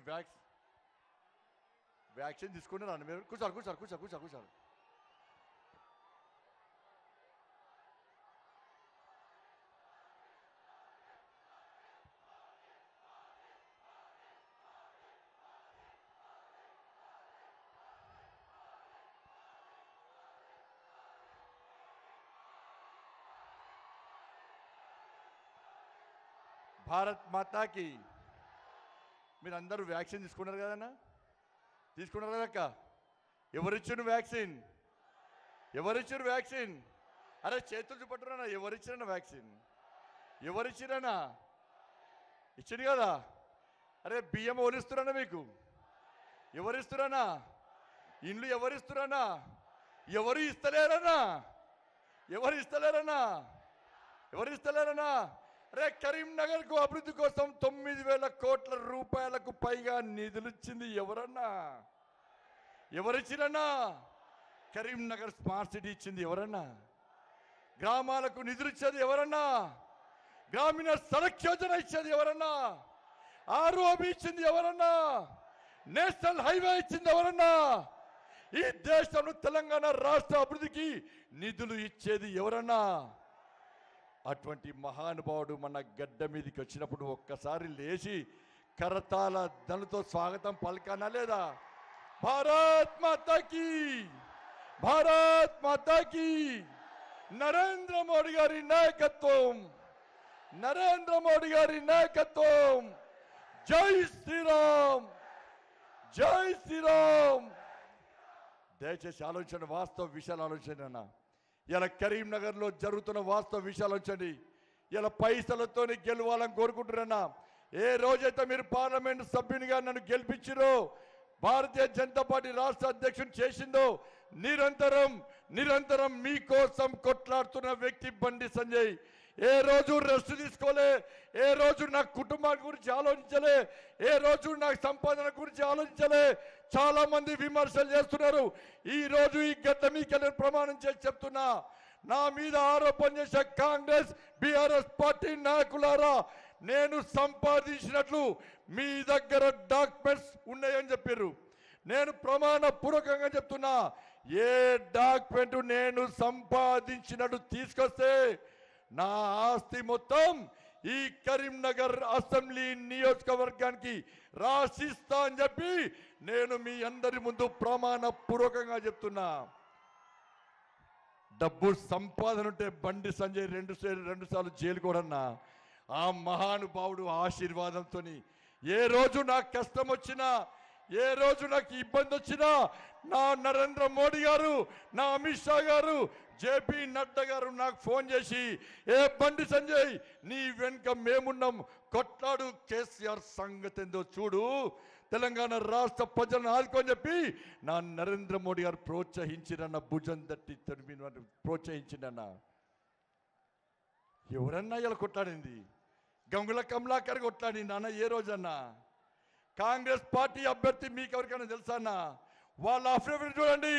మీ vaccine తీసుకున్నారా మీరు? కూర్చోరు. భారత్ మాతాకి. మీరందరూ వ్యాక్సిన్ తీసుకున్నారు కదన్నా? తీసుకున్నారు కదక్క? ఎవరిచ్చిన వ్యాక్సిన్? అరే చేతులు చూపట్టున్నా. ఎవరిచ్చిరన్నా వ్యాక్సిన్? ఎవరిచ్చిరన్నా? ఇచ్చింది కదా. అరే బియ్యం ఎవరిస్తున్నా మీకు? ఎవరిస్తున్నా? ఇండ్లు ఎవరిస్తున్నా? ఎవరు ఇస్తలేరన్నా? అరే కరీంనగర్ కు అభివృద్ధి కోసం 9,000 కోట్ల రూపాయలకు పైగా నిధులు ఇచ్చింది ఎవరిచ్చిరన్నా? కరీంనగర్ స్మార్ట్ సిటీ ఇచ్చింది ఎవరన్నా? గ్రామాలకు నిధులు ఇచ్చేది ఎవరన్నా? గ్రామీణ సడక్ యోజన ఇచ్చేది ఎవరన్నా? ఆర్ఓబి ఇచ్చింది ఎవరన్నా? నేషనల్ హైవే ఇచ్చింది ఎవరన్నా? ఈ దేశంలో తెలంగాణ రాష్ట్ర అభివృద్ధికి నిధులు ఇచ్చేది ఎవరన్నా? అటువంటి మహానుభావుడు మన గడ్డ మీదకి వచ్చినప్పుడు ఒక్కసారి లేచి కరతాళ ధనులతో స్వాగతం పలకానా లేదా? భారత్ మాతాకి. నరేంద్ర మోడీ గారి నాయకత్వం. జై శ్రీరామ్. దయచేసి ఆలోచన, వాస్తవ విషయాలు ఆలోచన అన్న. ఇలా కరీంనగర్లో జరుగుతున్న వాస్తవ విషయాలు వచ్చండి. ఇలా పైసలతో గెలవాలని కోరుకుంటున్నా. ఏ రోజైతే మీరు పార్లమెంట్ సభ్యునిగా నన్ను గెలిపించారో, భారతీయ జనతా పార్టీ రాష్ట్ర అధ్యక్షుడు చేసిందో, నిరంతరం మీకోసం కొట్లాడుతున్న వ్యక్తి బండి సంజయ్. ఏ రోజు రెస్ట్ తీసుకోలే, ఏ రోజు నా కుటుంబాన్ని గురించి ఆలోచించలే, ఏ రోజు నా సంపాదన గురించి ఆలోచించలే. చాలా మంది విమర్శలు చేస్తున్నారు. ఈ రోజు ఈ గడ్డ మీకెళ్ళి ప్రమాణం చేసి చెప్తున్నా, నా మీద ఆరోపణ చేసే కాంగ్రెస్ బీఆర్ఎస్ పార్టీ నాయకులారా, నేను సంపాదించినట్లు మీ దగ్గర డాక్యుమెంట్స్ ఉన్నాయని చెప్పారు. నేను ప్రమాణ పూర్వకంగా చెప్తున్నా, ఏ డాక్యుమెంట్ నేను సంపాదించినట్టు తీసుకొస్తే నా ఆస్తి మొత్తం ఈ కరీంనగర్ అసెంబ్లీ నియోజకవర్గానికి రాసిస్తా అని చెప్పి నేను మీ అందరి ముందు ప్రమాణ పూర్వకంగా చెప్తున్నా. డబ్బు సంపాదన ఉంటే బండి సంజయ్ రెండు సార్లు జైలు కూడా. ఆ మహానుభావుడు ఆశీర్వాదంతో ఏ రోజు నాకు కష్టం వచ్చినా, ఏ రోజు నాకు ఇబ్బంది వచ్చినా, నా నరేంద్ర మోడీ గారు, నా అమిత్ షా గారు, జేపీ నడ్డా గారు నాకు ఫోన్ చేసి, ఏ బండి సంజయ్ నీ వెనుక మేమున్నాం, కొట్లాడు, కేసీఆర్ సంగతి ఏందో చూడు, తెలంగాణ రాష్ట్ర ప్రజలను ఆదుకొని చెప్పి నా నరేంద్ర మోడీ గారు ప్రోత్సహించిరన్న, భుజం తట్టి ప్రోత్సహించిందన్న. ఎవరన్నా ఇలా కొట్లాడింది? గంగుల కమలాకర్ కొట్లాడింది అన్న ఏ రోజన్నా? కాంగ్రెస్ పార్టీ అభ్యర్థి మీకు ఎవరికైనా తెలుసా అన్న? వాళ్ళ అఫిడవిట్ చూడండి.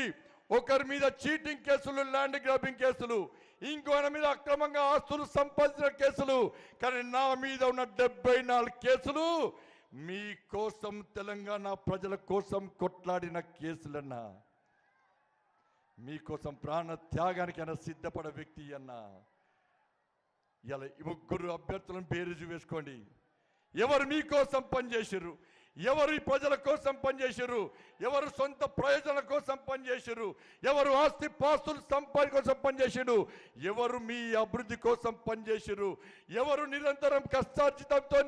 ఒకరి మీద చీటింగ్ కేసులు, ల్యాండ్ గ్రాబింగ్ కేసులు, ఇంకొకరి మీద అక్రమంగా ఆస్తులు సంపాదించిన కేసులు. కానీ నా మీద ఉన్న 74 కేసులు మీకోసం, తెలంగాణ ప్రజల కోసం కొట్లాడిన కేసులన్నా. మీకోసం ప్రాణ త్యాగానికైనా సిద్ధపడ వ్యక్తి అన్నా. ఇలా 3 అభ్యర్థులను బేరీజు వేసుకోండి. ఎవరు మీకోసం పనిచేసారు? ఎవరు ఈ ప్రజల కోసం పనిచేసారు? ఎవరు సొంత ప్రయోజనాల కోసం పనిచేసారు? ఎవరు ఆస్తి పాస్తులు సంపాదన కోసం పనిచేసారు? ఎవరు మీ అభివృద్ధి కోసం పనిచేసారు? ఎవరు నిరంతరం కష్టార్జితంతో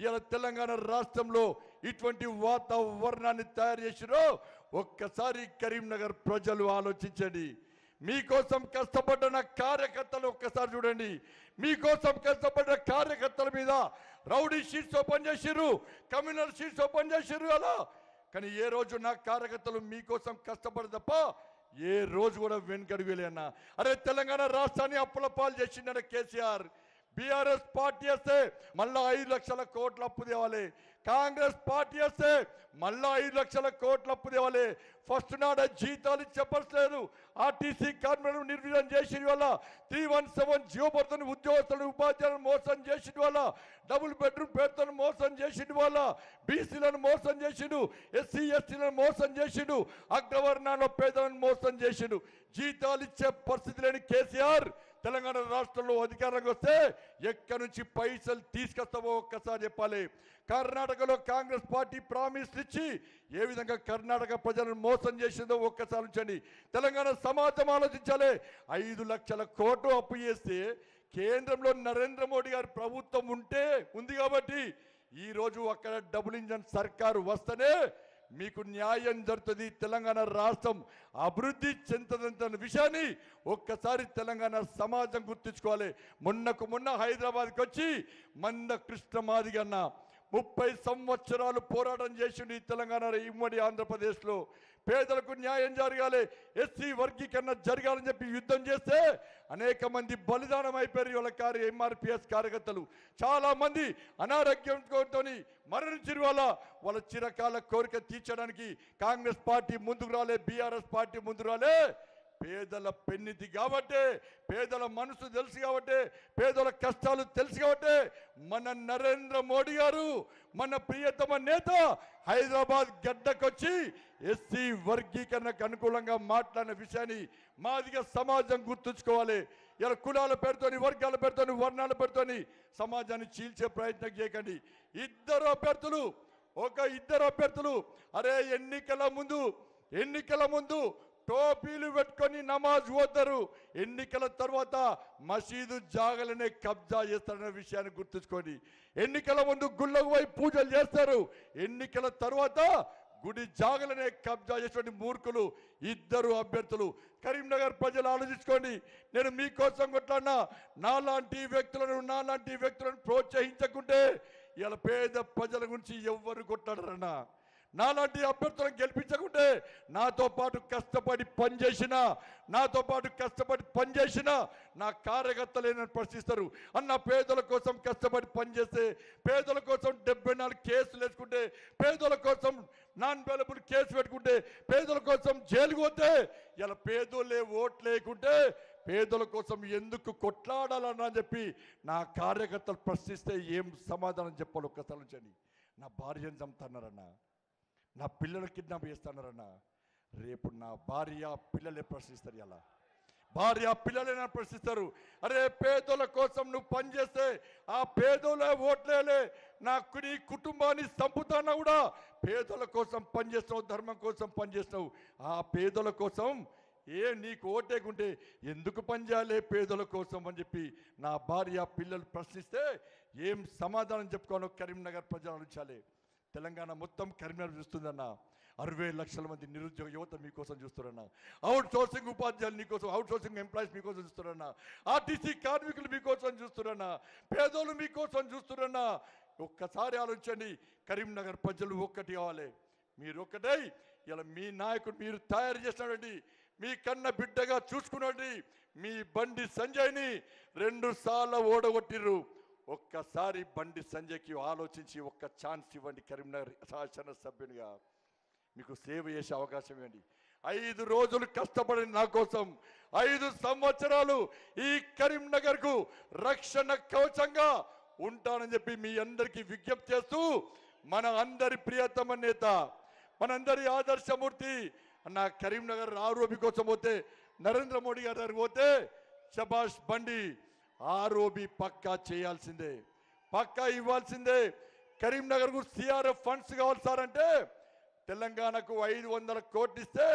ఇలా తెలంగాణ రాష్ట్రంలో ఇటువంటి వాతావరణాన్ని తయారు చేసారో ఒక్కసారి కరీంనగర్ ప్రజలు ఆలోచించండి. మీకోసం కష్టపడ్డ నా కార్యకర్తలు ఒక్కసారి చూడండి. మీకోసం కష్టపడ్డ కార్యకర్తల మీద రౌడీ షీట్స్ ఓపెన్ చేసిర్రు, కమ్యూనల్ షీట్స్ ఓపెన్ చేసిర్రు అలా. కానీ ఏ రోజు నా కార్యకర్తలు మీకోసం కష్టపడ తప్ప ఏ రోజు కూడా వెనుకడుగు వెళ్ళి అన్నా. అరే తెలంగాణ రాష్ట్రాన్ని అప్పుల పాలు చేసిందన్న కేసీఆర్, బీఆర్ఎస్ పార్టీ వస్తే మళ్ళా 5 లక్షల కోట్ల అప్పు తేవాలి. కాంగ్రెస్ పార్టీ వస్తే మళ్ళా 5 లక్షల కోట్ల అప్పు తేవాలి. ఫస్ట్ నాడ జీతాలు చెప్పట్లేదు. ఆర్టీసీ కార్మికులను నిర్వీర్యం చేసిన వల్ల 317 జియో పడుతున్న ఉద్యోగస్తులను ఉపాధ్యాయులను మోసం చేసిన వల్ల డబుల్ బెడ్రూమ్ పేరుతో మోసం చేసిన వల్ల బీసీలను మోసం చేసిండు, ఎస్సీ ఎస్టీలను మోసం చేసిండు, అగ్రవర్ణాల పేదలను మోసం చేసిండు. జీతాలు ఇచ్చే పరిస్థితి లేని కేసీఆర్ తెలంగాణ రాష్ట్రంలో అధికారంలోకి వస్తే ఎక్కడి నుంచి పైసలు తీసుకొస్తావో ఒక్కసారి చెప్పాలి. కర్ణాటకలో కాంగ్రెస్ పార్టీ ప్రామిస్ ఇచ్చి ఏ విధంగా కర్ణాటక ప్రజలను మోసం చేసిందో ఒక్కసారి ఉంచండి. తెలంగాణ సమాజం ఆలోచించాలి. 5 లక్షల కోట్లు అప్పు చేస్తే కేంద్రంలో నరేంద్ర మోడీ గారి ప్రభుత్వం ఉంది కాబట్టి ఈరోజు అక్కడ డబుల్ ఇంజన్ సర్కారు వస్తేనే మీకు న్యాయం జరుగుతుంది. తెలంగాణ రాష్ట్రం అభివృద్ధి చెందుతుందన్న విషయాన్ని ఒక్కసారి తెలంగాణ సమాజం గుర్తుంచుకోవాలి. మొన్న హైదరాబాద్కి వచ్చి మంద కృష్ణమాదిగ అన్న 30 సంవత్సరాలు పోరాటం చేసిండు. ఈ తెలంగాణ ఉమ్మడి ఆంధ్రప్రదేశ్లో పేదలకు న్యాయం జరగాలి, ఎస్సీ వర్గీకరణ జరగాలని చెప్పి యుద్ధం చేస్తే అనేక మంది బలిదానం అయిపోయారు. వాళ్ళ ఎంఆర్పిఎస్ కార్యకర్తలు చాలా మంది అనారోగ్యంతో మరణించిన వాళ్ళ చిరకాల కోరిక తీర్చడానికి కాంగ్రెస్ పార్టీ ముందుకు రాలే, బీఆర్ఎస్ పార్టీ ముందుకు రాలే. పేదల పెన్నిధి కాబట్టి, పేదల మనసు తెలుసు కాబట్టి, పేదల కష్టాలు తెలుసు కాబట్టి మన నరేంద్ర మోడీ గారు, మన ప్రియతమ నేత హైదరాబాద్ గడ్డకొచ్చి ఎస్సీ వర్గీకరణకు అనుకూలంగా మాట్లాడిన విషయాన్ని మాదిగ సమాజం గుర్తుంచుకోవాలి. ఇలా కులాల పేరుతోని, వర్గాల పేరుతోని, వర్ణాల పేరుతోని సమాజాన్ని చీల్చే ప్రయత్నం చేయకండి. ఇద్దరు అభ్యర్థులు అరే ఎన్నికల ముందు టోపీలు పెట్టుకొని నమాజ్ పోతారు, ఎన్నికల తర్వాత మసీదు జాగలనే కబ్జా చేస్తారనే విషయాన్ని గుర్తుంచుకోండి. ఎన్నికల ముందు గుళ్ళకు పోయి పూజలు చేస్తారు, ఎన్నికల తర్వాత గుడి జాగలనే కబ్జా చేసేటువంటి మూర్ఖులు ఇద్దరు అభ్యర్థులు. కరీంనగర్ ప్రజలు ఆలోచించుకోండి. నేను మీకోసం కొట్లాడినా నాలాంటి వ్యక్తులను ప్రోత్సహించకుంటే ఇలా పేద ప్రజల గురించి ఎవ్వరు కొట్లాడరన్నా. నాలాంటి అభ్యర్థులను గెలిపించకుంటే నాతో పాటు కష్టపడి పనిచేసిన నా కార్యకర్తలేనని ప్రశ్నిస్తారు. అన్న పేదల కోసం కష్టపడి పనిచేస్తే, పేదల కోసం 74 కేసులు వేసుకుంటే, పేదల కోసం నాన్ అవైలబుల్ కేసు పెట్టుకుంటే, పేదల కోసం జైలుకు పోతే ఇలా పేదోళ్ళే ఓట్లు లేకుంటే పేదల కోసం ఎందుకు కొట్లాడాలన్నా చెప్పి నా కార్యకర్తలు ప్రశ్నిస్తే ఏం సమాధానం చెప్పాలి ఒక్కసారి ఉంచండి. నా భార్యను చంపుతున్నారన్నా, నా పిల్లలు కిడ్నాప్ చేస్తున్నారన్నా, రేపు నా భార్య పిల్లలే ప్రశ్నిస్తారు. ఇలా భార్య పిల్లలైనా ప్రశ్నిస్తారు. అరే పేదల కోసం నువ్వు పనిచేస్తే ఆ పేదోళ్ళ ఓట్లేలే, నీ కుటుంబాన్ని చంపుతాన్నా కూడా పేదల కోసం పనిచేస్తావు, ధర్మం కోసం పనిచేస్తావు. ఆ పేదల కోసం నీకు ఓటేకుంటే ఎందుకు పనిచేయాలి పేదల కోసం అని చెప్పి నా భార్య పిల్లలు ప్రశ్నిస్తే ఏం సమాధానం చెప్పుకోవాలో కరీంనగర్ ప్రజలు ఆలోచించాలి. తెలంగాణ మొత్తం కరీంనగర్ చూస్తుందన్న. 60 లక్షల మంది నిరుద్యోగ యువత మీకోసం చూస్తారన్నా, అవుట్ సోర్సింగ్ ఉపాధ్యాయులు మీకోసం, అవుట్ సోర్సింగ్ ఎంప్లాయీస్ మీకోసం చూస్తారన్నా, ఆర్టీసీ కార్మికులు మీకోసం చూస్తారన్నా, పేదోళ్ళు మీకోసం చూస్తారన్నా. ఒక్కసారి ఆలోచించండి. కరీంనగర్ ప్రజలు ఒక్కటి కావాలి, మీరు ఒక్కటై ఇలా మీ నాయకుడు మీరు తయారు చేసినటువంటి మీ కన్న బిడ్డగా చూసుకున్నటువంటి మీ బండి సంజయ్ని 2 సార్లు ఓడగొట్టిర్రు. ఒక్కసారి బండి సంజయ్కి ఆలోచించి ఒక్క ఛాన్స్ ఇవ్వండి. కరీంనగర్ శాసనసభ్యునిగా మీకు సేవ చేసే అవకాశం ఇవ్వండి. 5 రోజులు కష్టపడి నా కోసం 5 సంవత్సరాలు ఈ కరీంనగర్కు రక్షణ కవచంగా ఉంటానని చెప్పి మీ అందరికీ విజ్ఞప్తి చేస్తూ, మన అందరి ప్రియతమ నేత, మనందరి ఆదర్శమూర్తి అన్న కరీంనగర్ ఆరోబి కోసం పోతే, నరేంద్ర మోడీ గారి దగ్గర పోతే శబాష్ బండి ఆరోబి పక్కా చేయాల్సిందే, పక్కా ఇవ్వాల్సిందే. కరీంనగర్కు సిఆర్ఎఫ్ ఫండ్స్ కావాలి సార్ అంటే తెలంగాణకు 500 కోట్లు ఇస్తే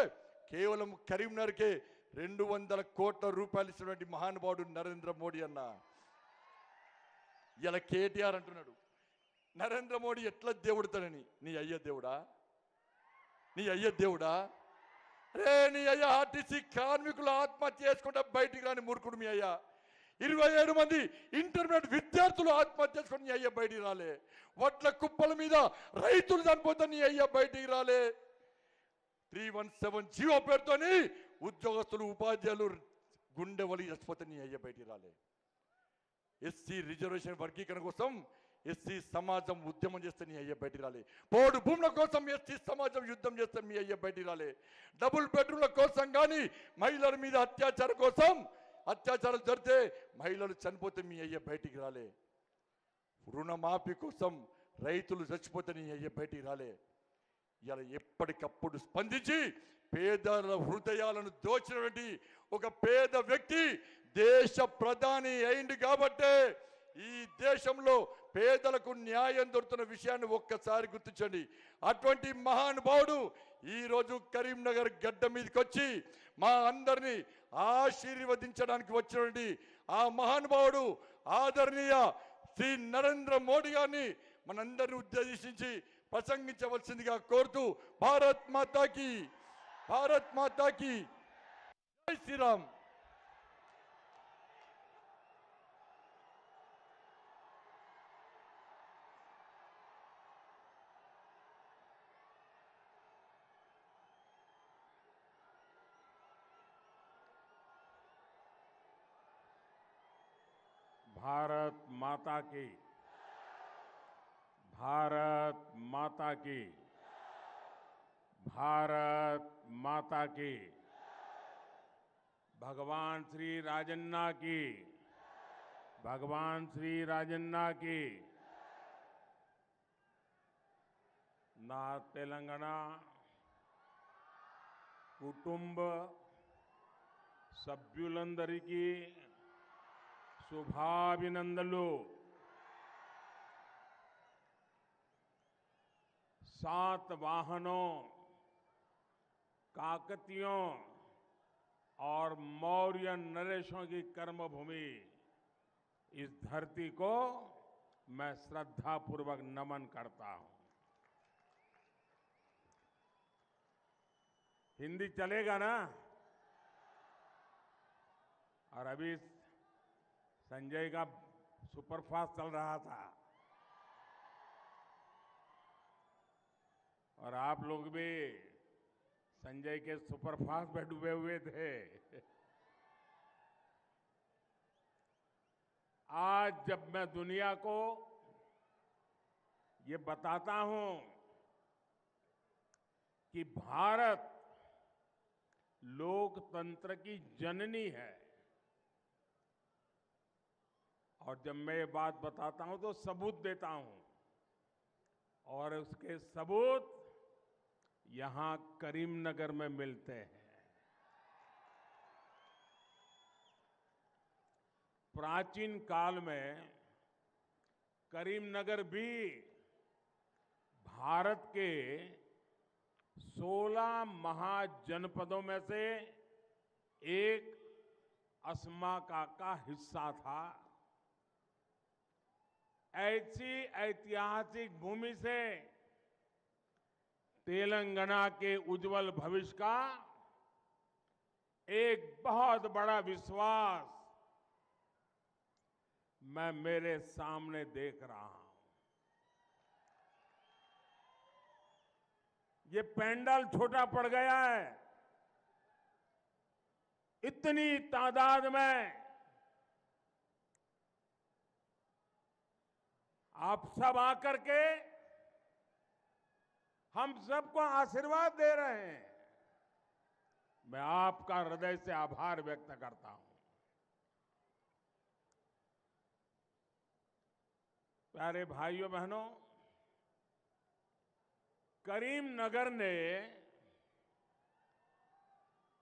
కేవలం కరీంనగర్కే 200 కోట్ల రూపాయలు ఇచ్చినటువంటి మహానుభావుడు నరేంద్ర మోడీ అన్న. ఇలా కేటీఆర్ అంటున్నాడు నరేంద్ర మోడీ ఎట్లా దేవుడుతానని. నీ అయ్య దేవుడా? రే నీ అయ్య ఆర్టీసీ కార్మికులు ఆత్మహత్య చేసుకుంటే బయటికి రాని మూర్ఖుడు మీ అయ్యా. 27 మంది ఇంటర్మీడియట్ విద్యార్థులు ఆత్మహత్య చేసుకుని నీ అయ్య బయటికి రాలే. వడ్ల కుప్పల మీద రైతులు చనిపోతే నీ అయ్య బయటికి రాలే. 317 జీవో పేరుతోని ఉద్యోగస్తులు ఉపాధ్యాయులు గుండె వలి చచ్చిపోతే నీ అయ్య బయటికి రాలే. ఎస్సీ రిజర్వేషన్ వర్గీకరణ కోసం ఎస్సీ సమాజం ఉద్యమం చేస్తే నీ అయ్యే బయటికి రాలే. పోడు భూముల కోసం ఎస్సీ సమాజం యుద్ధం చేస్తే మీ అయ్యే బయటికి రాలే. డబుల్ బెడ్రూమ్ల కోసం కానీ మహిళల మీద అత్యాచారం కోసం అత్యాచారాలు జరిగితే మహిళలు చనిపోతే మీ అయ్యే బయటికి రాలే. రుణమాఫీ కోసం రైతులు చచ్చిపోతే నీ అయ్యే బయటికి రాలే. ఇలా ఎప్పటికప్పుడు స్పందించి పేదల హృదయాలను దోచినటువంటి ఒక పేద వ్యక్తి దేశ ప్రధాని అయింది కాబట్టే ఈ దేశంలో పేదలకు న్యాయం దొరుకుతున్న విషయాన్ని ఒక్కసారి గుర్తించండి. అటువంటి మహానుభావుడు ఈరోజు కరీంనగర్ గడ్డ మీదకి వచ్చి మా అందరినీ ఆశీర్వదించడానికి వచ్చినటువంటి ఆ మహానుభావుడు ఆదరణీయ శ్రీ నరేంద్ర మోడీ గారిని మనందరినీ ఉద్దేశించి ప్రసంగించవలసిందిగా కోరుతూ భారత్ మాతాకి జై శ్రీరామ్. भारत माता की, भारत माता की, भारत माता की, भगवान श्री राजन्ना की, भगवान श्री राजन्ना की. ना तेलंगाना कुटुंब సభ్యులందరికీ శుభాభినందనలు. 7 वाहनों, काकतियों और मौर्य नरेशों की कर्मभूमि इस धरती को मैं श्रद्धापूर्वक नमन करता हूं. हिंदी चलेगा ना? और अभी संजय का सुपरफास्ट चल रहा था और आप लोग भी संजय के सुपरफास्ट में डूबे हुए थे. आज जब मैं दुनिया को ये बताता हूं कि भारत लोकतंत्र की जननी है, और जब मैं ये बात बताता हूं तो सबूत देता हूं, और उसके सबूत यहां करीमनगर में मिलते हैं. प्राचीन काल में करीमनगर भी भारत के 16 महाजनपदों में से एक अस्माका का हिस्सा था. ऐसी ऐतिहासिक भूमि से तेलंगाना के उज्जवल भविष्य का एक बहुत बड़ा विश्वास मैं मेरे सामने देख रहा हूं. ये पंडाल छोटा पड़ गया है. इतनी तादाद में आप सब आकर के हम सबको आशीर्वाद दे रहे हैं. मैं आपका हृदय से आभार व्यक्त करता हूं. प्यारे भाइयों बहनों, करीमनगर ने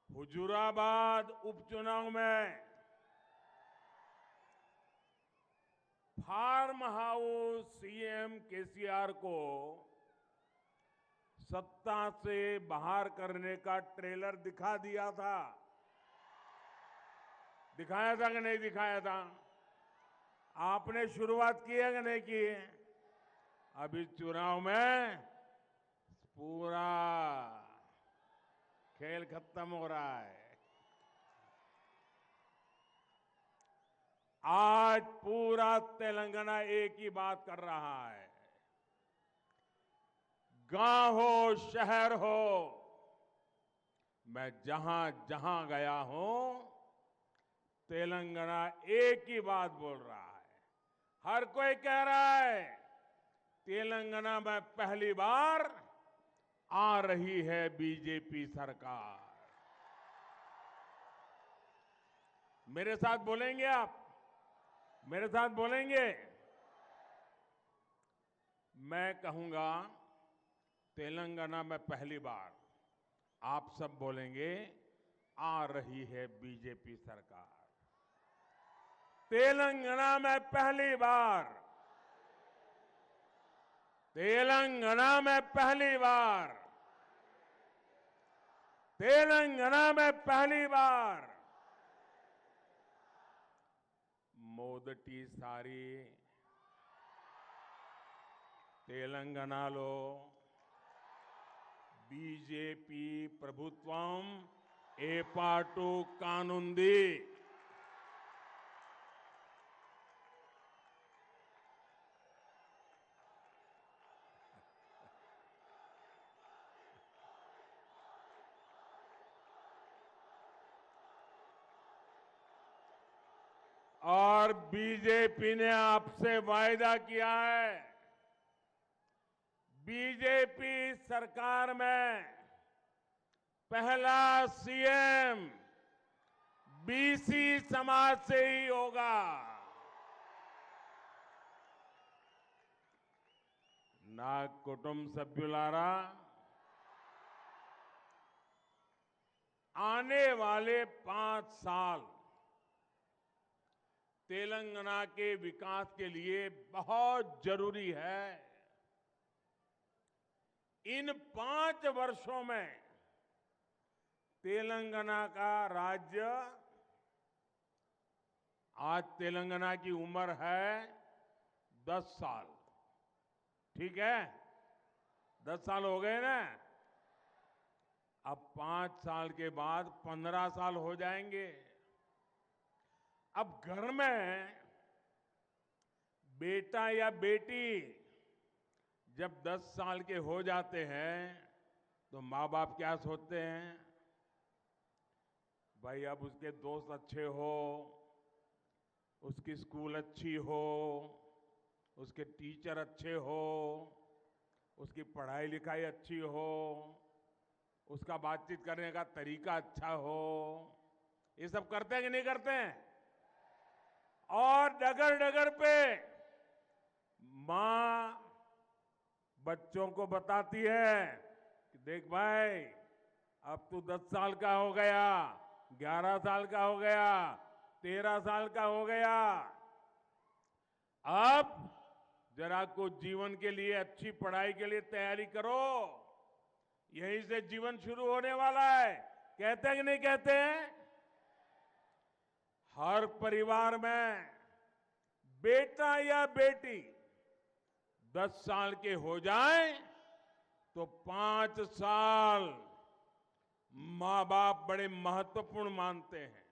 हुजूराबाद उपचुनाव में फार्म हाउस सीएम केसीआर को सत्ता से बाहर करने का ट्रेलर दिखा दिया था. दिखाया था कि नहीं दिखाया था? आपने शुरुआत की है कि नहीं की? अभी चुनाव में पूरा खेल खत्म हो रहा है. आज पूरा तेलंगाना एक ही बात कर रहा है. गांव हो, शहर हो, मैं जहां जहां गया हूं, तेलंगाना एक ही बात बोल रहा है. हर कोई कह रहा है तेलंगाना में पहली बार आ रही है बीजेपी सरकार। मेरे साथ बोलेंगे आप? मेरे साथ बोलेंगे? मैं कहूंगा तेलंगाना में पहली बार, आप सब बोलेंगे आ रही है बीजेपी सरकार। तेलंगाना में पहली बार, तेलंगाना में पहली बार, तेलंगाना में पहली बार మొదటిసారి తెలంగాణలో బీజేపీ ప్రభుత్వం ఏర్పాటు కానుంది। और बीजेपी ने आपसे वायदा किया है, बीजेपी सरकार में पहला सीएम बीसी समाज से ही होगा। ना कुटुंब सभ्युलारा, आने वाले 5 साल तेलंगाना के विकास के लिए बहुत जरूरी है। इन 5 वर्षों में तेलंगाना का राज्य, आज तेलंगाना की उम्र है 10 साल, ठीक है? 10 साल हो गए ना? अब 5 साल के बाद 15 साल हो जाएंगे। अब घर में बेटा या बेटी जब 10 साल के हो जाते हैं तो माँ बाप क्या सोचते हैं? भाई अब उसके दोस्त अच्छे हो, उसकी स्कूल अच्छी हो, उसके टीचर अच्छे हो, उसकी पढ़ाई लिखाई अच्छी हो, उसका बातचीत करने का तरीका अच्छा हो। ये सब करते हैं कि नहीं करते हैं? और डगर डगर पे मां बच्चों को बताती है कि देख भाई, अब तू 10 साल का हो गया, 11 साल का हो गया, 13 साल का हो गया, अब जरा कुछ जीवन के लिए, अच्छी पढ़ाई के लिए तैयारी करो, यहीं से जीवन शुरू होने वाला है। कहते हैं कि नहीं कहते हैं? हर परिवार में बेटा या बेटी 10 साल के हो जाए तो 5 साल मां बाप बड़े महत्वपूर्ण मानते हैं।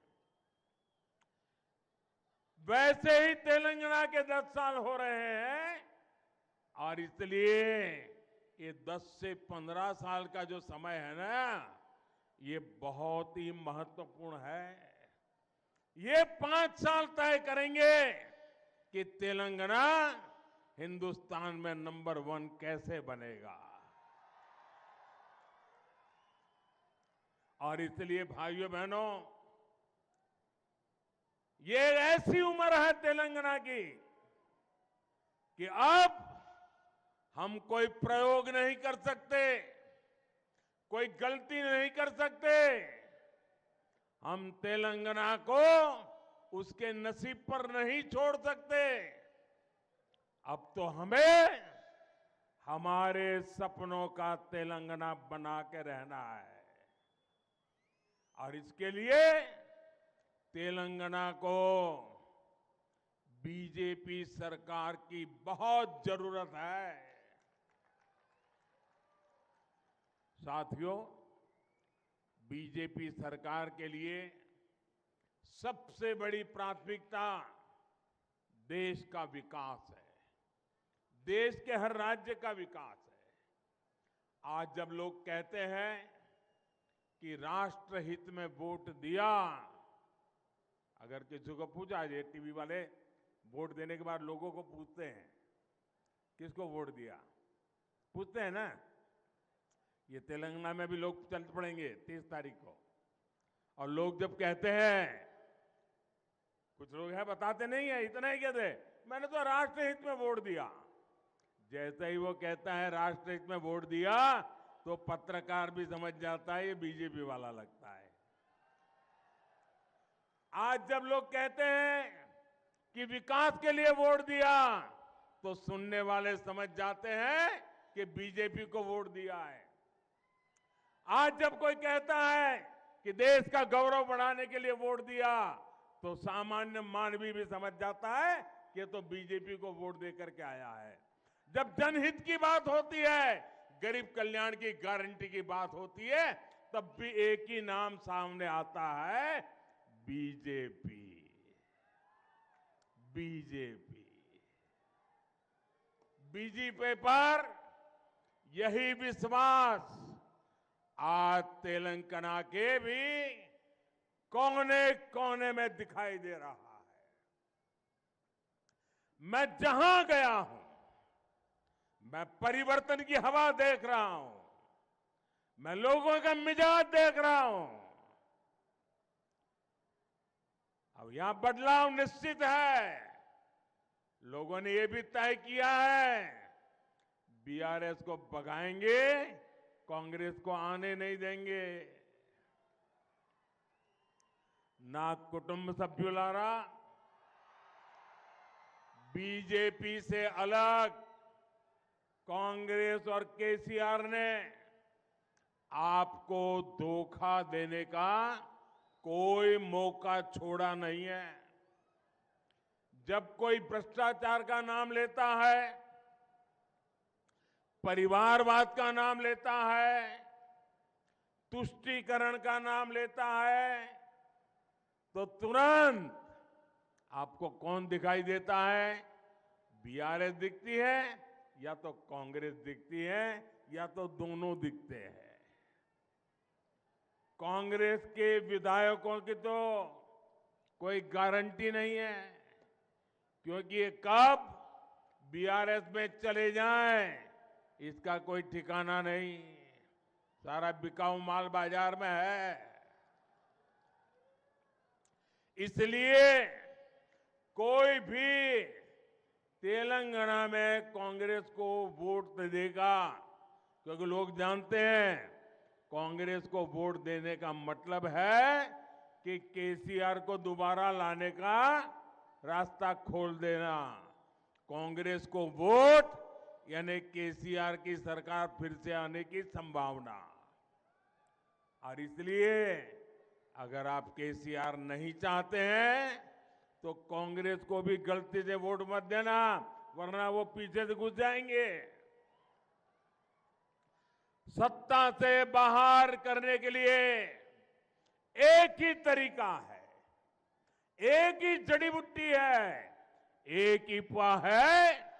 वैसे ही तेलंगाना के 10 साल हो रहे हैं और इसलिए ये 10 से 15 साल का जो समय है ना, ये बहुत ही महत्वपूर्ण है। ये 5 साल तय करेंगे कि तेलंगाना हिंदुस्तान में नंबर 1 कैसे बनेगा। और इसलिए भाइयों बहनों, ये ऐसी उम्र है तेलंगाना की कि अब हम कोई प्रयोग नहीं कर सकते, कोई गलती नहीं कर सकते। हम तेलंगाना को उसके नसीब पर नहीं छोड़ सकते। अब तो हमें हमारे सपनों का तेलंगाना बना के रहना है और इसके लिए तेलंगाना को बीजेपी सरकार की बहुत जरूरत है। साथियों, बीजेपी सरकार के लिए सबसे बड़ी प्राथमिकता देश का विकास है, देश के हर राज्य का विकास है। आज जब लोग कहते हैं कि राष्ट्रहित में वोट दिया, अगर किसी को पूछा जाए, टीवी वाले वोट देने के बाद लोगों को पूछते हैं किसको वोट दिया, पूछते हैं ना। ये तेलंगाना में भी लोग चल पड़ेंगे 30 तारीख को, और लोग जब कहते हैं, कुछ लोग हैं बताते नहीं है, इतना ही कहते मैंने तो राष्ट्र हित में वोट दिया। जैसे ही वो कहता है राष्ट्र हित में वोट दिया, तो पत्रकार भी समझ जाता है ये बीजेपी वाला लगता है। आज जब लोग कहते हैं कि विकास के लिए वोट दिया, तो सुनने वाले समझ जाते हैं कि बीजेपी को वोट दिया है। आज जब कोई कहता है कि देश का गौरव बढ़ाने के लिए वोट दिया, तो सामान्य मानवी भी समझ जाता है कि ये तो बीजेपी को वोट देकर के आया है। जब जनहित की बात होती है, गरीब कल्याण की गारंटी की बात होती है, तब भी एक ही नाम सामने आता है, बीजेपी। बीजेपी बीजेपी पर यही विश्वास आज तेलंगाना के भी कोने कोने में दिखाई दे रहा है। मैं जहां गया हूं, मैं परिवर्तन की हवा देख रहा हूं, मैं लोगों का मिजाज देख रहा हूं। अब यहां बदलाव निश्चित है। लोगों ने यह भी तय किया है, बीआरएस को भगाएंगे, कांग्रेस को आने नहीं देंगे। ना कुटुंब सभ्युलारा, बीजेपी से अलग कांग्रेस और केसीआर ने आपको धोखा देने का कोई मौका छोड़ा नहीं है। जब कोई भ्रष्टाचार का नाम लेता है, परिवारवाद का नाम लेता है, तुष्टीकरण का नाम लेता है, तो तुरंत आपको कौन दिखाई देता है? बीआरएस दिखती है, या तो कांग्रेस दिखती है, या तो दोनों दिखते हैं। कांग्रेस के विधायकों की तो कोई गारंटी नहीं है, क्योंकि ये कब बीआरएस में चले जाएं, इसका कोई ठिकाना नहीं। सारा बिकाऊ माल बाजार में है। इसलिए कोई भी तेलंगाना में कांग्रेस को वोट देगा, क्योंकि लोग जानते हैं कांग्रेस को वोट देने का मतलब है कि केसीआर को दोबारा लाने का रास्ता खोल देना। कांग्रेस को वोट यानी केसीआर की सरकार फिर से आने की संभावना। और इसलिए अगर आप केसीआर नहीं चाहते हैं, तो कांग्रेस को भी गलती से वोट मत देना, वरना वो पीछे से घुस जाएंगे। सत्ता से बाहर करने के लिए एक ही तरीका है, एक ही जड़ी बूटी है, एक ही उपाय है,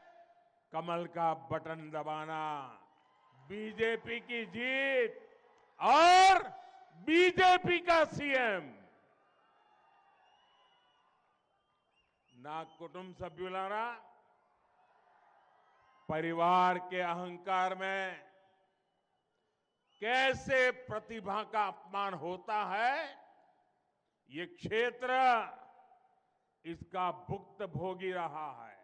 कमल का बटन दबाना। बीजेपी की जीत और बीजेपी का सीएम। ना कुटुंब सभ्युलारा, परिवार के अहंकार में कैसे प्रतिभा का अपमान होता है, ये क्षेत्र इसका भुक्तभोगी रहा है।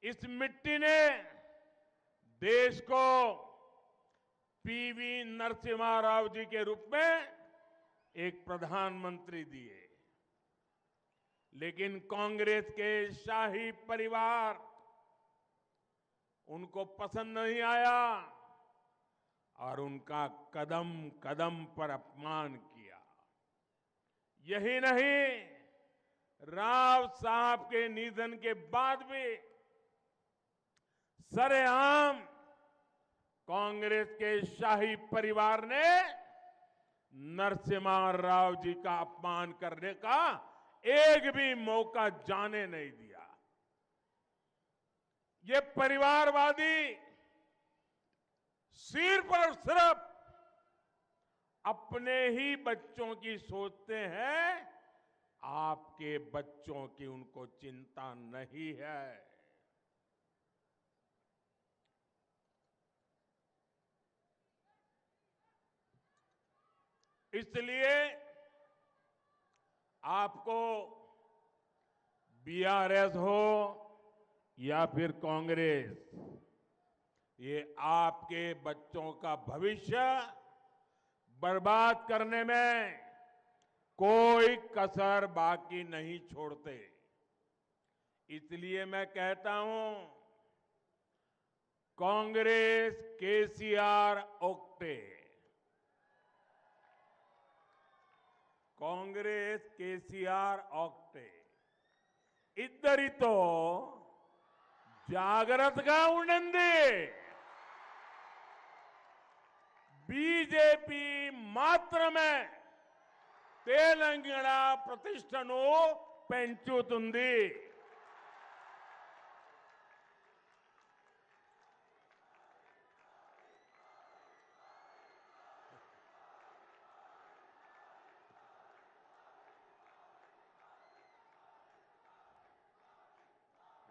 इस मिट्टी ने देश को पीवी नरसिम्हा राव जी के रूप में एक प्रधानमंत्री दिए, लेकिन कांग्रेस के शाही परिवार उनको पसंद नहीं आया और उनका कदम कदम पर अपमान किया। यही नहीं, राव साहब के निधन के बाद भी सरेआम कांग्रेस के शाही परिवार ने नरसिम्हा राव जी का अपमान करने का एक भी मौका जाने नहीं दिया। ये परिवारवादी सिर्फ और सिर्फ अपने ही बच्चों की सोचते हैं आपके बच्चों की उनको चिंता नहीं है। इसलिए आपको बीआरएस हो या फिर कांग्रेस, ये आपके बच्चों का भविष्य बर्बाद करने में कोई कसर बाकी नहीं छोड़ते। इसलिए मैं कहता हूं, कांग्रेस केसीआर ओक्टे, कांग्रेस केसीआर ओक्टे इद्धरितो జాగ్రత్తగా ఉండండి। బీజేపీ మాత్రమే తెలంగాణ ప్రతిష్టను పెంచుతుంది।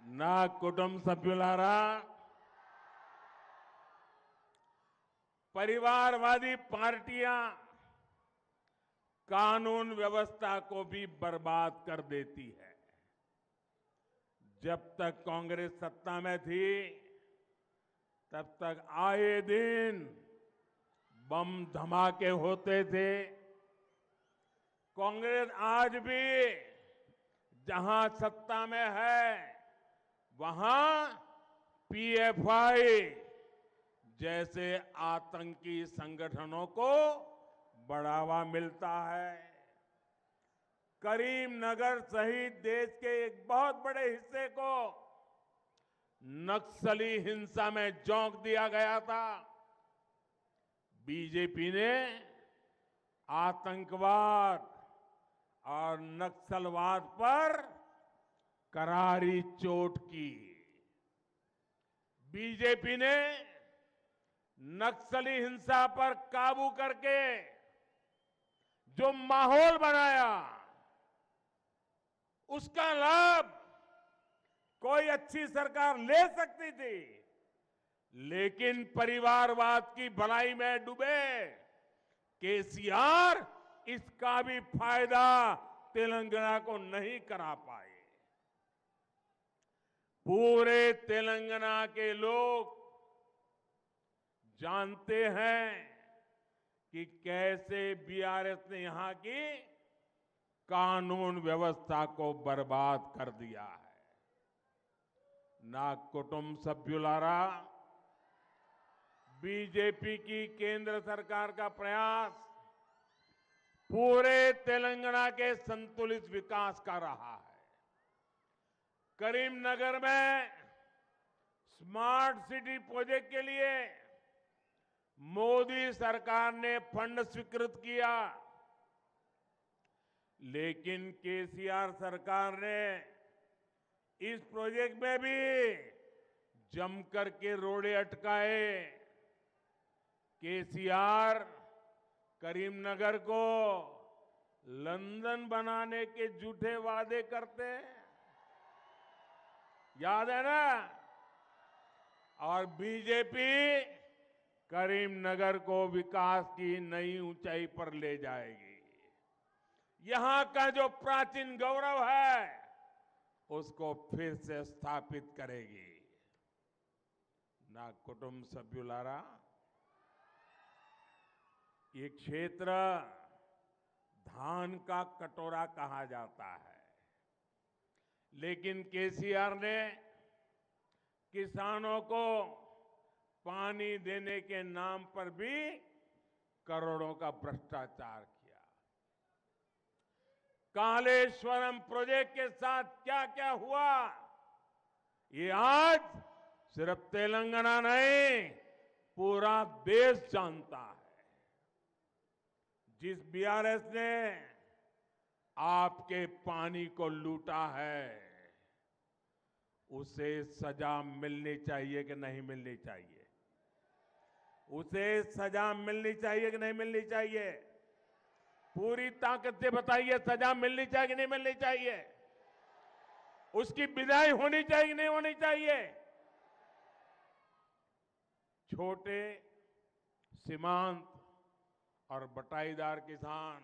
నా కుటుంబ సభ్యులారా, परिवारवादी पार्टियां कानून व्यवस्था को भी बर्बाद कर देती है। जब तक कांग्रेस सत्ता में थी, तब तक आए दिन बम धमाके होते थे। कांग्रेस आज भी जहां सत्ता में है, वहां पीएफआई जैसे आतंकी संगठनों को बढ़ावा मिलता है। करीमनगर सहित देश के एक बहुत बड़े हिस्से को नक्सली हिंसा में झोंक दिया गया था। बीजेपी ने आतंकवाद और नक्सलवाद पर करारी चोट की। बीजेपी ने नक्सली हिंसा पर काबू करके जो माहौल बनाया, उसका लाभ कोई अच्छी सरकार ले सकती थी, लेकिन परिवारवाद की भलाई में डूबे केसीआर इसका भी फायदा तेलंगाना को नहीं करा पाए। पूरे तेलंगाना के लोग जानते हैं कि कैसे बीआरएस ने यहां की कानून व्यवस्था को बर्बाद कर दिया है। ना कुटुंब सभ्युलारा, बीजेपी की केंद्र सरकार का प्रयास पूरे तेलंगाना के संतुलित विकास का रहा है। करीमनगर में स्मार्ट सिटी प्रोजेक्ट के लिए मोदी सरकार ने फंड स्वीकृत किया, लेकिन केसीआर सरकार ने इस प्रोजेक्ट में भी जमकर के रोड़े अटकाए। केसीआर करीमनगर को लंदन बनाने के झूठे वादे करते हैं, याद है ना? और बीजेपी करीमनगर को विकास की नई ऊंचाई पर ले जाएगी। यहां का जो प्राचीन गौरव है, उसको फिर से स्थापित करेगी। ना कुटुंब सभ्युलारा, ये क्षेत्र धान का कटोरा कहा जाता है, लेकिन केसीआर ने किसानों को पानी देने के नाम पर भी करोड़ों का भ्रष्टाचार किया। कालेश्वरम प्रोजेक्ट के साथ क्या क्या हुआ, ये आज सिर्फ तेलंगाना नहीं, पूरा देश जानता है। जिस बीआरएस ने आपके पानी को लूटा है, उसे सजा मिलनी चाहिए कि नहीं मिलनी चाहिए? उसे सजा मिलनी चाहिए कि नहीं मिलनी चाहिए? पूरी ताकत से बताइए, सजा मिलनी चाहिए कि नहीं मिलनी चाहिए? उसकी विदाई होनी चाहिए कि नहीं होनी चाहिए? छोटे, सीमांत और बटाईदार किसान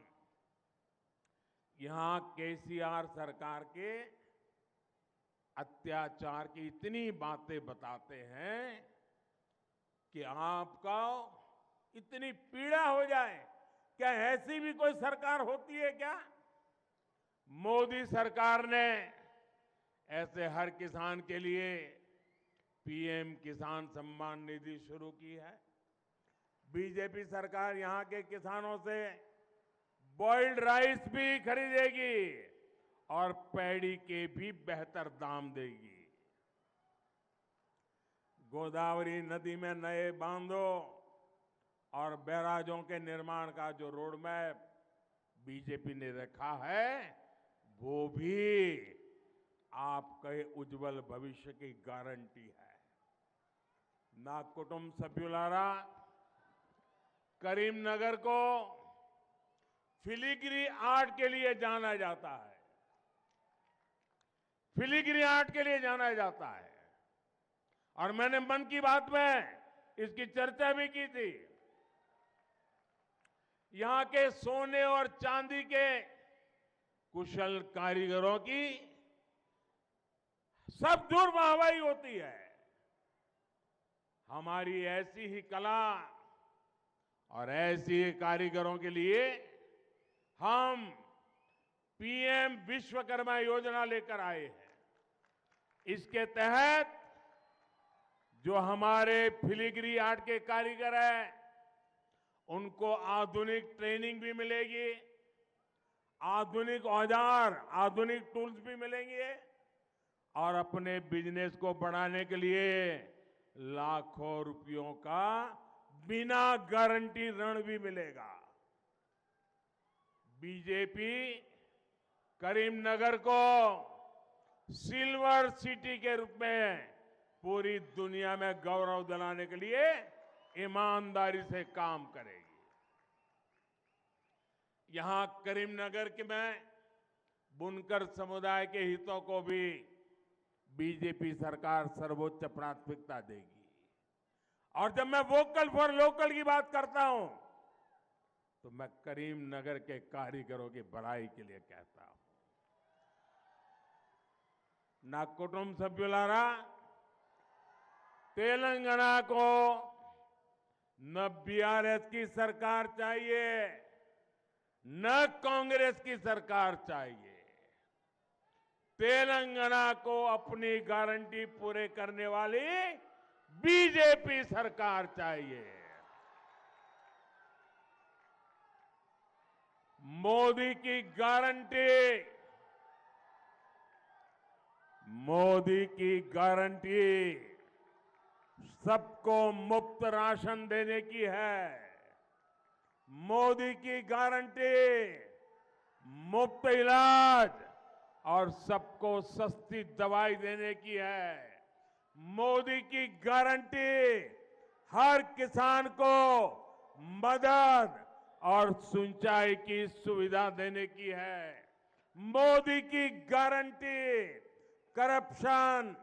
यहां केसीआर सरकार के अत्याचार की इतनी बातें बताते हैं कि आपका इतनी पीड़ा हो जाए। क्या ऐसी भी कोई सरकार होती है क्या? मोदी सरकार ने ऐसे हर किसान के लिए पीएम किसान सम्मान निधि शुरू की है। बीजेपी सरकार यहां के किसानों से बॉइल्ड राइस भी खरीदेगी और पैडी के भी बेहतर दाम देगी। गोदावरी नदी में नए बांधों और बैराजों के निर्माण का जो रोड मैप बीजेपी ने रखा है, वो भी आपके उज्जवल भविष्य की गारंटी है। ना कुटुंब सभ्युलारा, करीमनगर को फिलिग्री आर्ट के लिए जाना जाता है। फिलिग्री आर्ट के लिए जाना जाता है। और मैंने मन की बात में इसकी चर्चा भी की थी। यहां के सोने और चांदी के कुशल कारीगरों की सब दूर वाहवाही होती है। हमारी ऐसी ही कला और ऐसी ही कारीगरों के लिए हम पीएम विश्वकर्मा योजना लेकर आए हैं। इसके तहत जो हमारे फिलिग्री आर्ट के कारीगर हैं, उनको आधुनिक ट्रेनिंग भी मिलेगी, आधुनिक औजार, आधुनिक टूल्स भी मिलेंगे और अपने बिजनेस को बढ़ाने के लिए लाखों रुपयों का बिना गारंटी ऋण भी मिलेगा। बीजेपी करीमनगर को सिल्वर सिटी के रूप में पूरी दुनिया में गौरव दिलाने के लिए ईमानदारी से काम करेगी। यहां करीमनगर के में बुनकर समुदाय के हितों को भी बीजेपी सरकार सर्वोच्च प्राथमिकता देगी। और जब मैं वोकल फॉर लोकल की बात करता हूं, तो मैं करीमनगर के कारीगरों की भलाई के लिए कहता हूं। ना कुटुंब सभ्युलारा, तेलंगाना को न बीआरएस की सरकार चाहिए, न कांग्रेस की सरकार चाहिए। तेलंगाना को अपनी गारंटी पूरे करने वाली बीजेपी सरकार चाहिए। मोदी की गारंटी, मोदी की गारंटी सबको मुफ्त राशन देने की है। मोदी की गारंटी मुफ्त इलाज और सबको सस्ती दवाई देने की है। मोदी की गारंटी हर किसान को मदद और सिंचाई की सुविधा देने की है। मोदी की गारंटी करप्शन,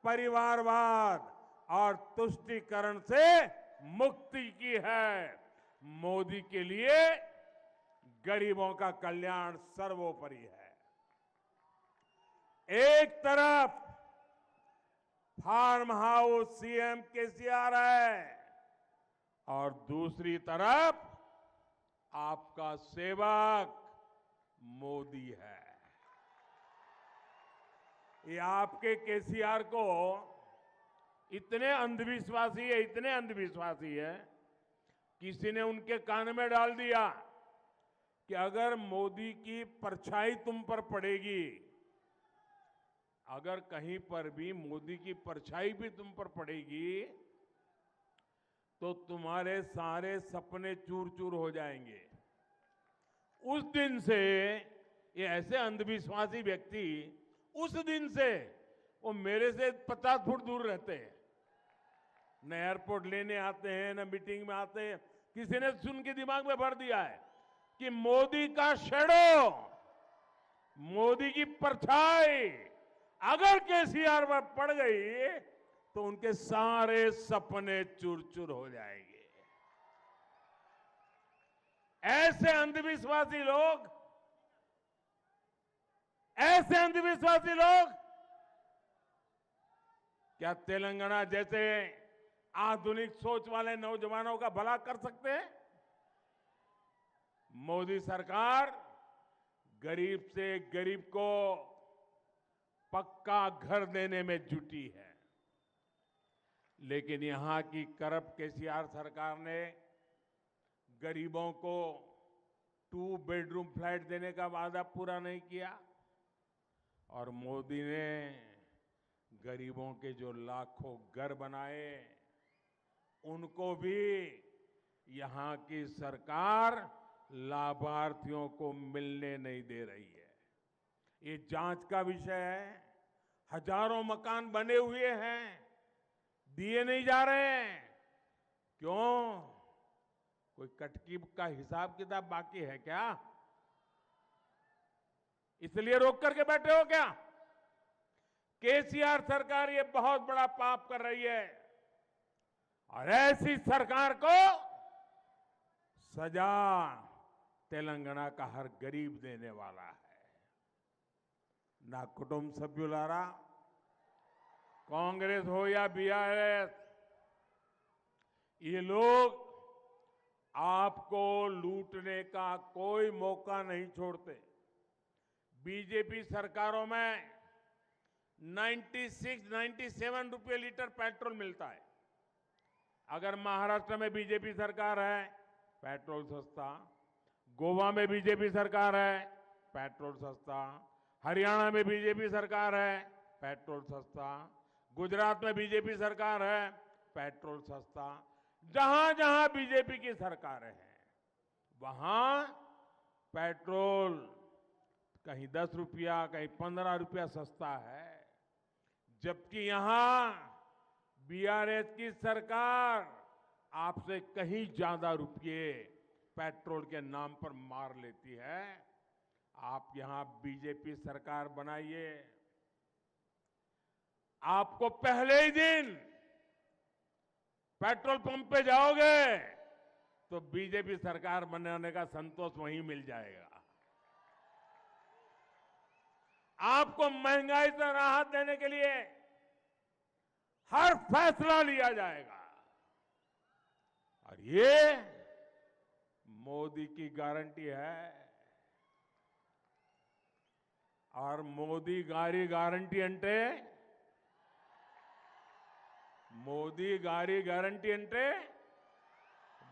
परिवारवाद और तुष्टीकरण से मुक्ति की है। मोदी के लिए गरीबों का कल्याण सर्वोपरि है। एक तरफ फार्म हाउस सीएम केसीआर है और दूसरी तरफ आपका सेवक मोदी है। ये आपके केसीआर को इतने अंधविश्वासी है, किसी ने उनके कान में डाल दिया कि अगर मोदी की परछाई तुम पर पड़ेगी, अगर कहीं पर भी मोदी की परछाई भी तुम पर पड़ेगी, तो तुम्हारे सारे सपने चूर चूर हो जाएंगे। उस दिन से ये ऐसे अंधविश्वासी व्यक्ति उस दिन से वो मेरे से 50 फुट दूर रहते हैं। न एयरपोर्ट लेने आते हैं, न मीटिंग में आते हैं। किसी ने सुन के दिमाग में भर दिया है कि मोदी का शैडो, मोदी की परछाई अगर केसीआर पर पड़ गई तो उनके सारे सपने चूर चूर हो जाएंगे। ऐसे अंधविश्वासी लोग क्या तेलंगाना जैसे आधुनिक सोच वाले नौजवानों का भला कर सकते हैं? मोदी सरकार गरीब से गरीब को पक्का घर देने में जुटी है, लेकिन यहां की करप्ट केसीआर सरकार ने गरीबों को 2 बेडरूम फ्लैट देने का वादा पूरा नहीं किया और मोदी ने गरीबों के जो लाखों घर बनाए उनको भी यहां की सरकार लाभार्थियों को मिलने नहीं दे रही है। ये जांच का विषय है। हजारों मकान बने हुए हैं, दिए नहीं जा रहे हैं। क्यों? कोई कटकी का हिसाब किताब बाकी है क्या? इसलिए रोक करके बैठे हो क्या? केसीआर सरकार ये बहुत बड़ा पाप कर रही है और ऐसी सरकार को सजा तेलंगाना का हर गरीब देने वाला है। ना कुटुंब सभ्युलारा, कांग्रेस हो या बीआरएस, ये लोग आपको लूटने का कोई मौका नहीं छोड़ते। बीजेपी सरकारों में 96-97 रुपए लीटर पेट्रोल मिलता है। अगर महाराष्ट्र में बीजेपी सरकार है, पेट्रोल सस्ता। गोवा में बीजेपी सरकार है, पेट्रोल सस्ता। हरियाणा में बीजेपी सरकार है, पेट्रोल सस्ता। गुजरात में बीजेपी सरकार है, पेट्रोल सस्ता। जहां जहां बीजेपी की सरकार है वहां पेट्रोल कहीं 10 रुपया, कहीं 15 रुपया सस्ता है। जबकि यहां बीआरएस की सरकार आपसे कहीं ज्यादा रुपये पेट्रोल के नाम पर मार लेती है। आप यहां बीजेपी सरकार बनाइए, आपको पहले ही दिन पेट्रोल पंप पे जाओगे तो बीजेपी सरकार बनाने का संतोष वहीं मिल जाएगा। आपको महंगाई से राहत देने के लिए हर फैसला लिया जाएगा और ये मोदी की गारंटी है। और मोदी गारी गारंटी अंटे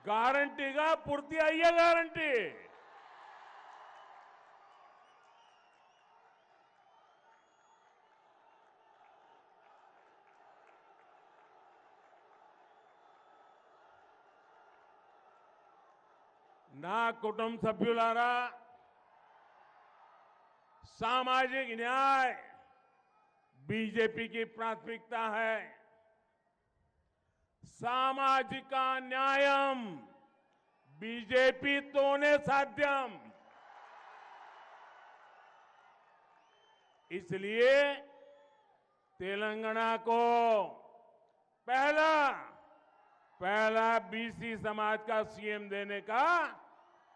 గ్యారంటీగా పూర్తి అయ్యే గ్యారంటీ। నా కుటుంబ సభ్యులారా, सामाजिक न्याय बीजेपी की प्राथमिकता है। सामाजिक न्यायम बीजेपी तोने साध्यम। इसलिए तेलंगाना को पहला बीसी समाज का सीएम देने का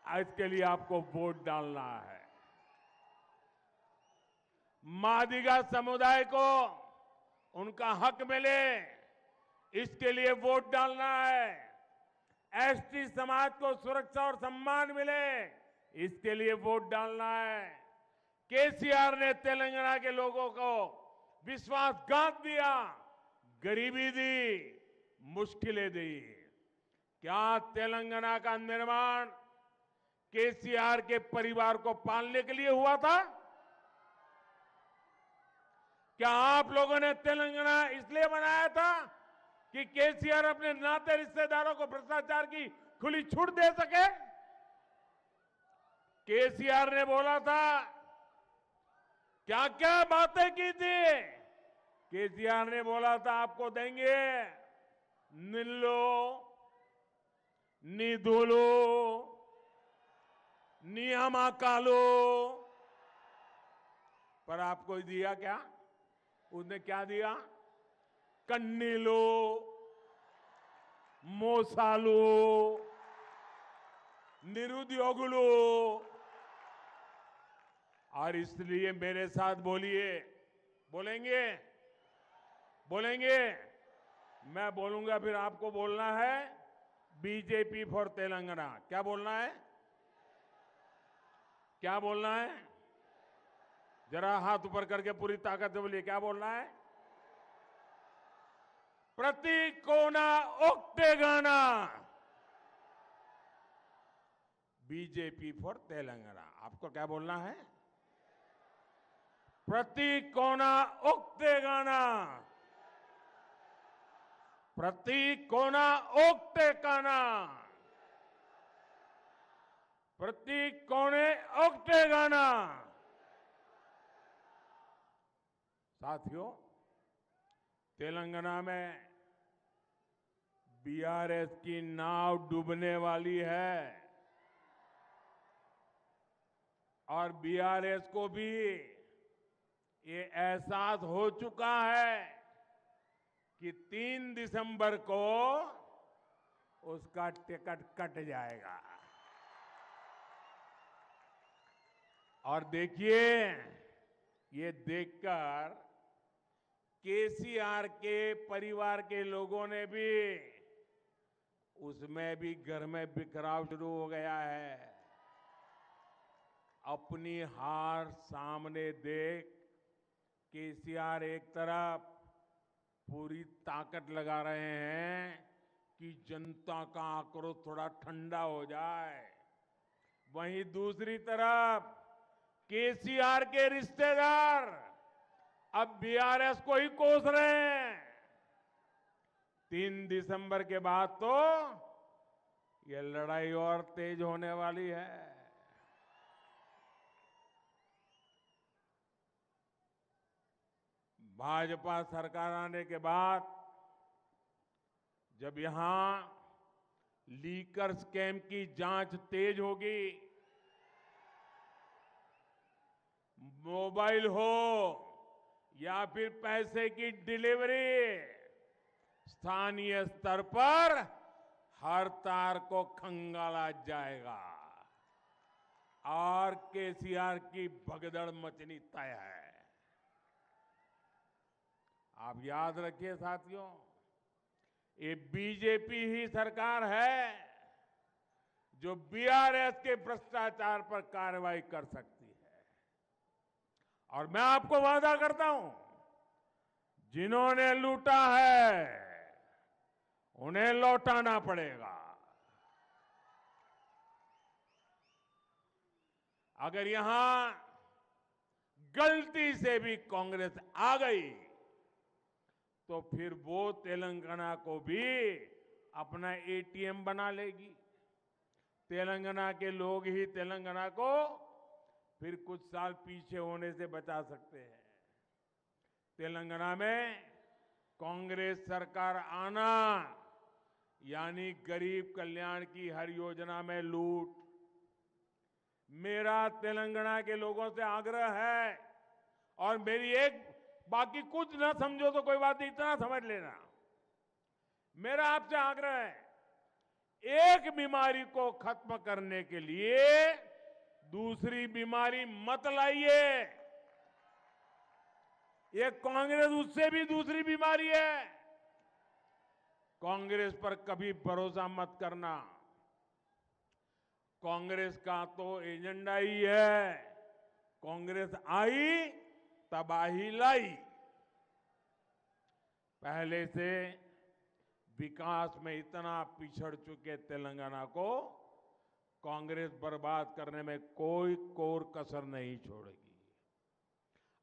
इसके लिए आपको वोट डालना है। मादिगा समुदाय को उनका हक मिले, इसके लिए वोट डालना है। एसटी समाज को सुरक्षा और सम्मान मिले, इसके लिए वोट डालना है। केसीआर ने तेलंगाना के लोगों को विश्वासघात दिया, गरीबी दी, मुश्किलें दी। क्या तेलंगाना का निर्माण केसीआर के परिवार को पालने के लिए हुआ था? क्या आप लोगों ने तेलंगाना इसलिए बनाया था कि केसीआर अपने नाते रिश्तेदारों को भ्रष्टाचार की खुली छूट दे सके? केसीआर ने बोला था, क्या क्या बातें की थी? केसीआर ने बोला था आपको देंगे निल्लो, निधुलो, नियामकालो। पर आपको दिया क्या? उसने क्या दिया? कन्नीलो, मोसालो, निरुद्योगुलो। और इसलिए मेरे साथ बोलिए, बोलेंगे? बोलेंगे? मैं बोलूंगा फिर आपको बोलना है बीजेपी फॉर तेलंगाना। क्या बोलना है? क्या बोलना है? जरा हाथ ऊपर करके पूरी ताकत से बोलिए, क्या बोलना है? प्रतीक कोना ओक्टेगाना, बीजेपी फॉर तेलंगाना। आपको क्या बोलना है? प्रतीक कोना ओक्टेगाना, प्रतीक कोना ओक्टेगाना, प्रतीक कोने ओक्टेगाना। साथियों, तेलंगाना में बीआरएस की नाव डूबने वाली है और बीआरएस को भी ये एहसास हो चुका है कि 3 दिसंबर को उसका टिकट कट जाएगा। और देखिए, ये देखकर केसीआर के परिवार के लोगों ने भी, उसमें भी घर में बिखराव शुरू हो गया है। अपनी हार सामने देख केसीआर एक तरफ पूरी ताकत लगा रहे हैं कि जनता का आक्रोश थोड़ा ठंडा हो जाए, वहीं दूसरी तरफ केसीआर के रिश्तेदार अब बीआरएस को ही कोस रहे हैं। 3 दिसंबर के बाद तो ये लड़ाई और तेज होने वाली है। भाजपा सरकार आने के बाद जब यहां लीकर स्कैम की जांच तेज होगी, मोबाइल हो या फिर पैसे की डिलीवरी, स्थानीय स्तर पर हर तार को खंगाला जाएगा और केसीआर की भगदड़ मचनी तय है। आप याद रखिए साथियों, ये बीजेपी ही सरकार है जो बीआरएस के भ्रष्टाचार पर कार्रवाई कर सकती है। और मैं आपको वादा करता हूं, जिन्होंने लूटा है उन्हें लौटाना पड़ेगा। अगर यहां गलती से भी कांग्रेस आ गई तो फिर वो तेलंगाना को भी अपना एटीएम बना लेगी। तेलंगाना के लोग ही तेलंगाना को फिर कुछ साल पीछे होने से बचा सकते हैं। तेलंगाना में कांग्रेस सरकार आना यानी गरीब कल्याण की हर योजना में लूट। मेरा तेलंगाना के लोगों से आग्रह है, और मेरी एक, बाकी कुछ ना समझो तो कोई बात नहीं, इतना समझ लेना, मेरा आपसे आग्रह है, एक बीमारी को खत्म करने के लिए दूसरी बीमारी मत लाइए। ये कांग्रेस उससे भी दूसरी बीमारी है। कांग्रेस पर कभी भरोसा मत करना। कांग्रेस का तो एजेंडा ही है, कांग्रेस आई तबाही लाई। पहले से विकास में इतना पिछड़ चुके तेलंगाना को कांग्रेस बर्बाद करने में कोई कोर कसर नहीं छोड़ेगी।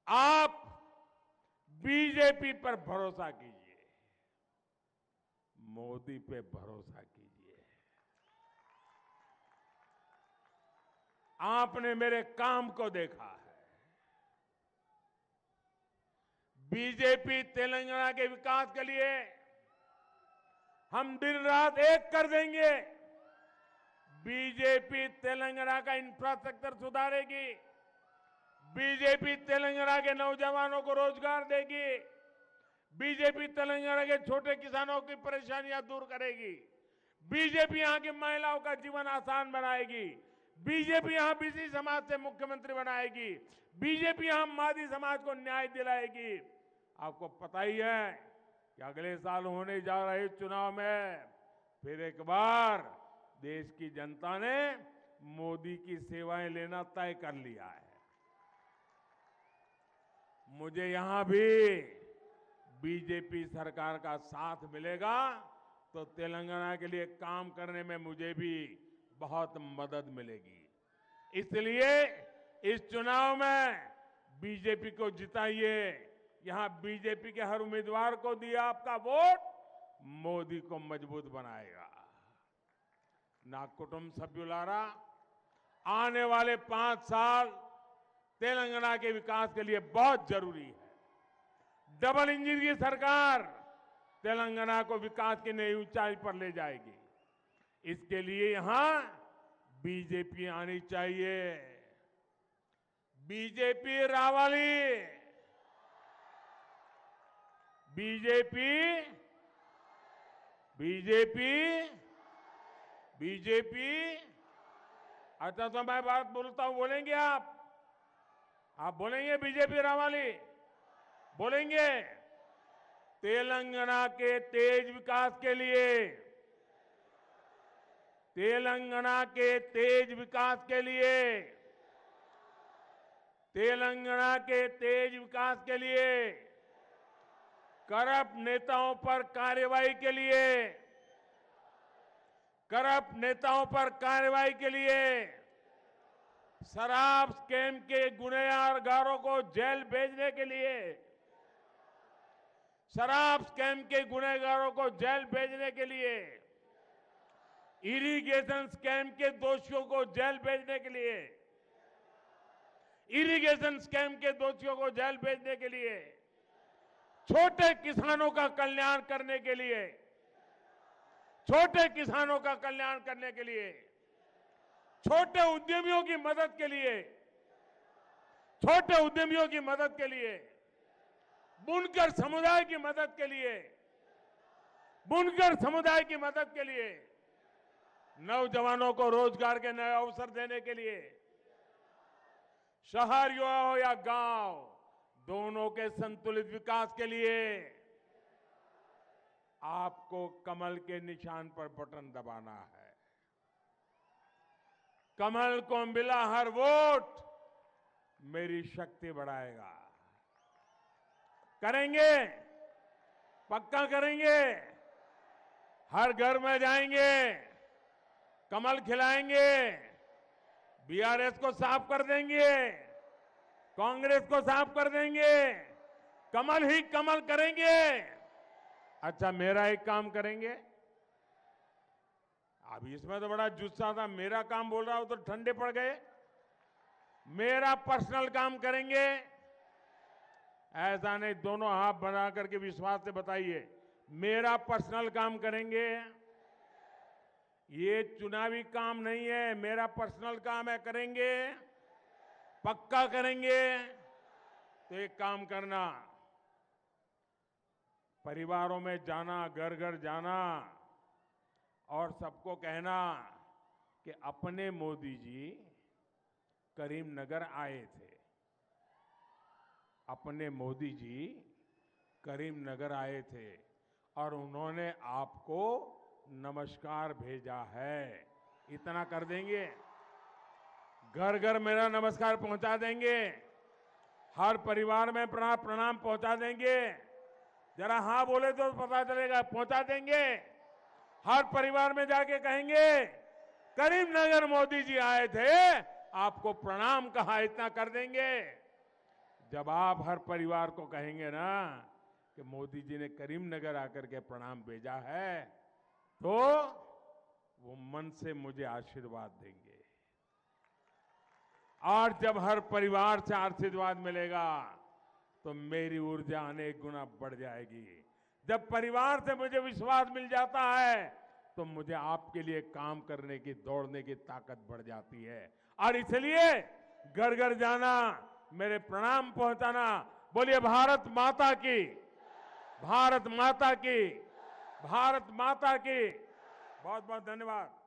आप बीजेपी पर भरोसा कीजिए, मोदी पे भरोसा कीजिए। आपने मेरे काम को देखा है। बीजेपी तेलंगाना के विकास के लिए हम दिन रात एक कर देंगे। बीजेपी तेलंगाना का इंफ्रास्ट्रक्चर सुधारेगी, बीजेपी तेलंगाना के नौजवानों को रोजगार देगी, बीजेपी तेलंगाना के छोटे किसानों की परेशानियां दूर करेगी, बीजेपी यहां की महिलाओं का जीवन आसान बनाएगी, बीजेपी यहां बीसी समाज से मुख्यमंत्री बनाएगी, बीजेपी यहां मादी समाज को न्याय दिलाएगी। आपको पता ही है कि अगले साल होने जा रहे चुनाव में फिर एक बार देश की जनता ने मोदी की सेवाएं लेना तय कर लिया है। मुझे यहां भी बीजेपी सरकार का साथ मिलेगा तो तेलंगाना के लिए काम करने में मुझे भी बहुत मदद मिलेगी। इसलिए इस चुनाव में बीजेपी को जिताइए। यहां बीजेपी के हर उम्मीदवार को दिया आपका वोट मोदी को मजबूत बनाएगा। ना कुटुंब सभ्युलारा, आने वाले 5 साल तेलंगाना के विकास के लिए बहुत जरूरी है। डबल इंजन की सरकार तेलंगाना को विकास की नई ऊंचाई पर ले जाएगी। इसके लिए यहां बीजेपी आनी चाहिए। बीजेपी रावाली, बीजेपी बीजेपी बीजेपी। अच्छा तो मैं बात बोलता हूं, बोलेंगे आप बोलेंगे बीजेपी रावाली बोलेंगे। तेलंगाना के तेज विकास के लिए, तेलंगाना के तेज विकास के लिए, तेलंगाना के तेज विकास के लिए, करप्ट नेताओं पर कार्रवाई के लिए, करप्ट नेताओं पर कार्रवाई के लिए, शराब स्कैम के गुनहगारों को जेल भेजने के लिए, शराब स्कैम के गुनहगारों को जेल भेजने के लिए, इरिगेशन स्कैम के दोषियों को जेल भेजने के लिए, इरिगेशन स्कैम के दोषियों को जेल भेजने के लिए, छोटे किसानों का कल्याण करने के लिए, छोटे किसानों का कल्याण करने के लिए, छोटे उद्यमियों की मदद के लिए, छोटे उद्यमियों की मदद के लिए, बुनकर समुदाय की मदद के लिए, बुनकर समुदाय की मदद के लिए, नौजवानों को रोजगार के नए अवसर देने के लिए, शहर हो या गांव, दोनों के संतुलित विकास के लिए आपको कमल के निशान पर बटन दबाना है। कमल को मिला हर वोट मेरी शक्ति बढ़ाएगा। करेंगे, पक्का करेंगे। हर घर में जाएंगे, कमल खिलाएंगे, बीआरएस को साफ कर देंगे, कांग्रेस को साफ कर देंगे, कमल ही कमल करेंगे। अच्छा मेरा एक काम करेंगे। अब इसमें तो बड़ा जुस्सा था, मेरा काम बोल रहा हूं तो ठंडे पड़ गए। मेरा पर्सनल काम करेंगे, ऐसा नहीं, दोनों हाथ बना करके विश्वास से बताइए, मेरा पर्सनल काम करेंगे। ये चुनावी काम नहीं है, मेरा पर्सनल काम है, करेंगे, पक्का करेंगे। तो एक काम करना, परिवारों में जाना, घर घर जाना और सबको कहना कि अपने मोदी जी करीमनगर आए थे, अपने मोदी जी करीमनगर आए थे और उन्होंने आपको नमस्कार भेजा है। इतना कर देंगे, घर घर मेरा नमस्कार पहुंचा देंगे, हर परिवार में प्रणाम पहुंचा देंगे। जरा हाँ बोले तो पता चलेगा, पहुंचा देंगे। हर परिवार में जाके कहेंगे करीमनगर मोदी जी आए थे, आपको प्रणाम कहा, इतना कर देंगे। जब आप हर परिवार को कहेंगे ना कि मोदी जी ने करीमनगर आकर के प्रणाम भेजा है, तो वो मन से मुझे आशीर्वाद देंगे। और जब हर परिवार से आशीर्वाद मिलेगा तो मेरी ऊर्जा अनेक गुना बढ़ जाएगी। जब परिवार से मुझे विश्वास मिल जाता है तो मुझे आपके लिए काम करने की, दौड़ने की ताकत बढ़ जाती है। और इसलिए घर घर जाना, मेरे प्रणाम पहुंचाना। बोलिए भारत माता की, भारत माता की, भारत माता की। बहुत बहुत धन्यवाद।